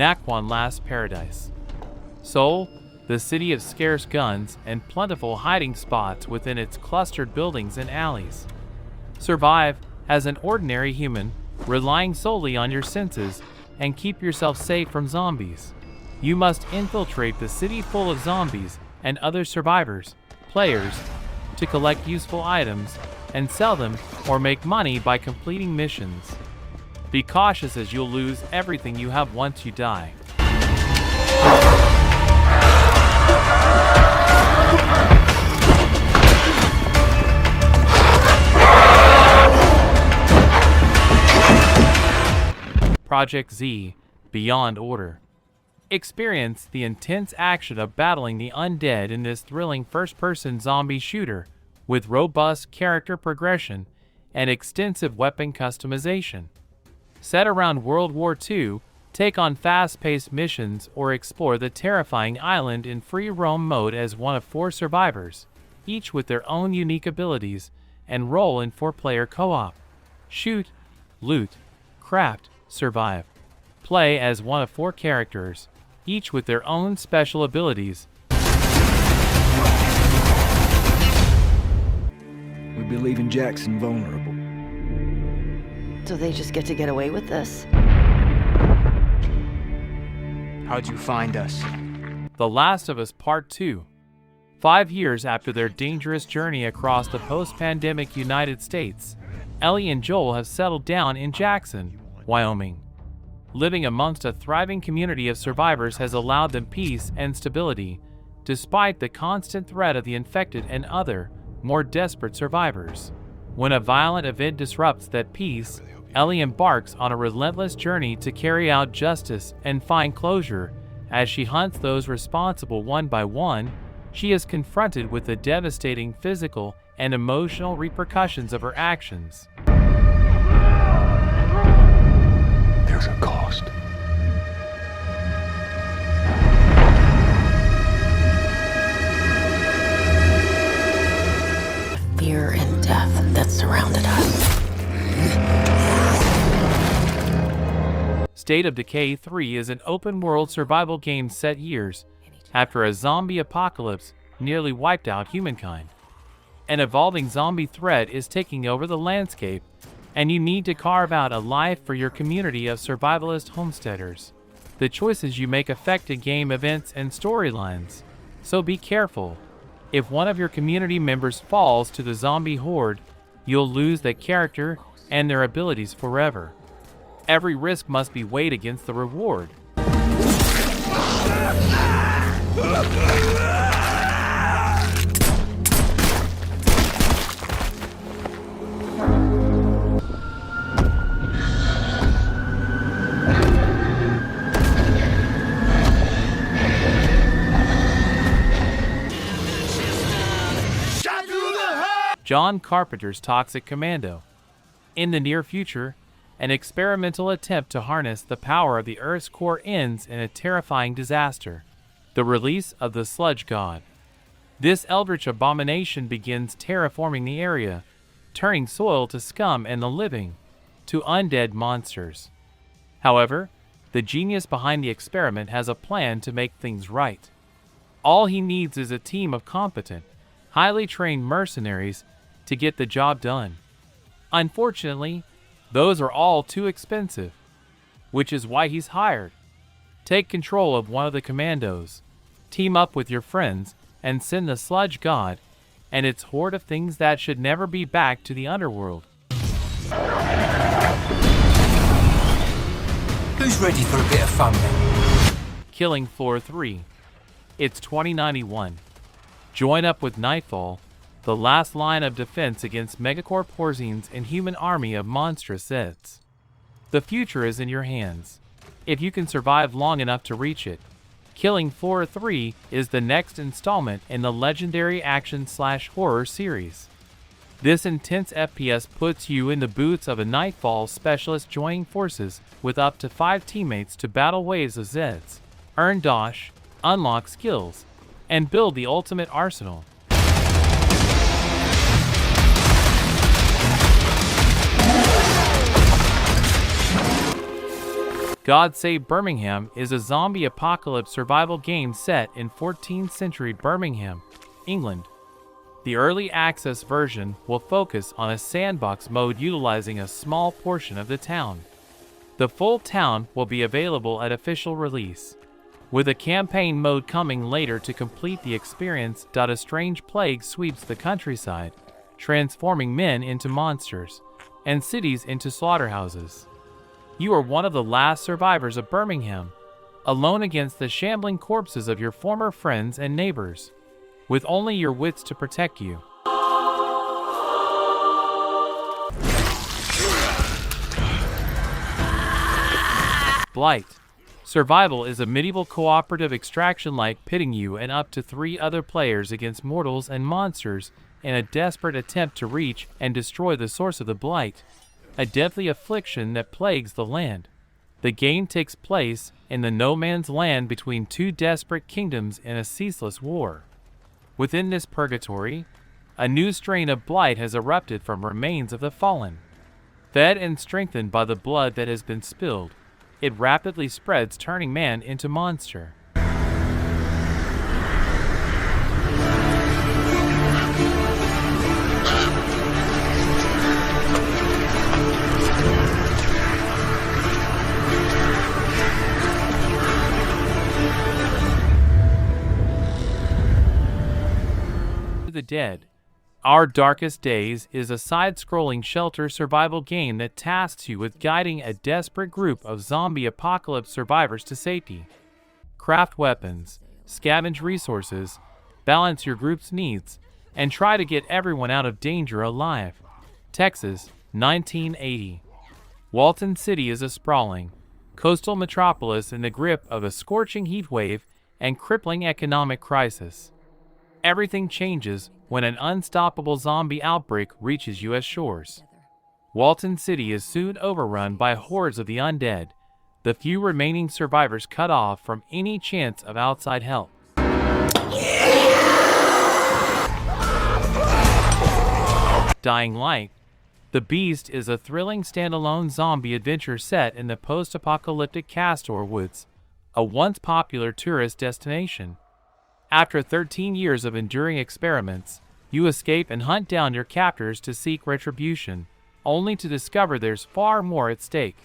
Naquan Last Paradise. Seoul, the city of scarce guns and plentiful hiding spots within its clustered buildings and alleys. Survive as an ordinary human, relying solely on your senses, and keep yourself safe from zombies. You must infiltrate the city full of zombies and other survivors, players, to collect useful items and sell them or make money by completing missions. Be cautious as you'll lose everything you have once you die. Project Z Beyond Order. Experience the intense action of battling the undead in this thrilling first-person zombie shooter with robust character progression and extensive weapon customization. Set around World War II, take on fast-paced missions or explore the terrifying island in free roam mode as one of 4 survivors, each with their own unique abilities, and roll in 4-player co-op. Shoot, loot, craft, survive. Play as one of 4 characters, each with their own special abilities. We'd be leaving Jackson vulnerable. So they just get to get away with this? How'd you find us? The Last of Us Part 2. 5 years after their dangerous journey across the post-pandemic United States, Ellie and Joel have settled down in Jackson, Wyoming. Living amongst a thriving community of survivors has allowed them peace and stability, despite the constant threat of the infected and other, more desperate survivors. When a violent event disrupts that peace, Ellie embarks on a relentless journey to carry out justice and find closure. As she hunts those responsible one by one, she is confronted with the devastating physical and emotional repercussions of her actions. There's a cost. Fear and death that surrounded us. State of Decay 3 is an open-world survival game set years after a zombie apocalypse nearly wiped out humankind. An evolving zombie threat is taking over the landscape, and you need to carve out a life for your community of survivalist homesteaders. The choices you make affect the game events and storylines, so be careful. If one of your community members falls to the zombie horde, you'll lose that character and their abilities forever. Every risk must be weighed against the reward. John Carpenter's Toxic Commando. In the near future, an experimental attempt to harness the power of the Earth's core ends in a terrifying disaster, the release of the Sludge God. This eldritch abomination begins terraforming the area, turning soil to scum and the living to undead monsters. However, the genius behind the experiment has a plan to make things right. All he needs is a team of competent, highly trained mercenaries to get the job done. Unfortunately, those are all too expensive, which is why he's hired. Take control of one of the commandos, team up with your friends, and send the Sludge God and its horde of things that should never be back to the underworld. Who's ready for a bit of fun then? Killing Floor 3. It's 2091. Join up with Nightfall, the last line of defense against Megacorp Horzine's inhuman army of monstrous Zeds. The future is in your hands, if you can survive long enough to reach it. Killing Floor 3 is the next installment in the legendary action/horror series. This intense FPS puts you in the boots of a Nightfall specialist joining forces with up to 5 teammates to battle waves of Zeds, earn dosh, unlock skills, and build the ultimate arsenal. God Save Birmingham is a zombie apocalypse survival game set in 14th century Birmingham, England. The early access version will focus on a sandbox mode utilizing a small portion of the town. The full town will be available at official release, with a campaign mode coming later to complete the experience. A strange plague sweeps the countryside, transforming men into monsters and cities into slaughterhouses. You are one of the last survivors of Birmingham, alone against the shambling corpses of your former friends and neighbors, with only your wits to protect you. Blight. Survival is a medieval cooperative extraction-like, pitting you and up to 3 other players against mortals and monsters in a desperate attempt to reach and destroy the source of the blight, a deadly affliction that plagues the land. The game takes place in the no man's land between 2 desperate kingdoms in a ceaseless war. Within this purgatory, a new strain of blight has erupted from remains of the fallen. Fed and strengthened by the blood that has been spilled, it rapidly spreads, turning man into monster. The Dead. Our Darkest Days is a side-scrolling shelter survival game that tasks you with guiding a desperate group of zombie apocalypse survivors to safety. Craft weapons, scavenge resources, balance your group's needs, and try to get everyone out of danger alive. Texas, 1980. Walton City is a sprawling, coastal metropolis in the grip of a scorching heat wave and crippling economic crisis. Everything changes when an unstoppable zombie outbreak reaches U.S. shores. Walton City is soon overrun by hordes of the undead, the few remaining survivors cut off from any chance of outside help. Dying Light. The Beast is a thrilling standalone zombie adventure set in the post-apocalyptic Castor Woods, a once popular tourist destination. After 13 years of enduring experiments, you escape and hunt down your captors to seek retribution, only to discover there's far more at stake.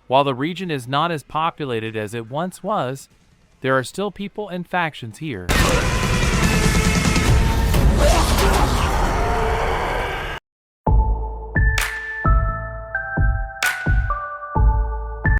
While the region is not as populated as it once was, there are still people and factions here.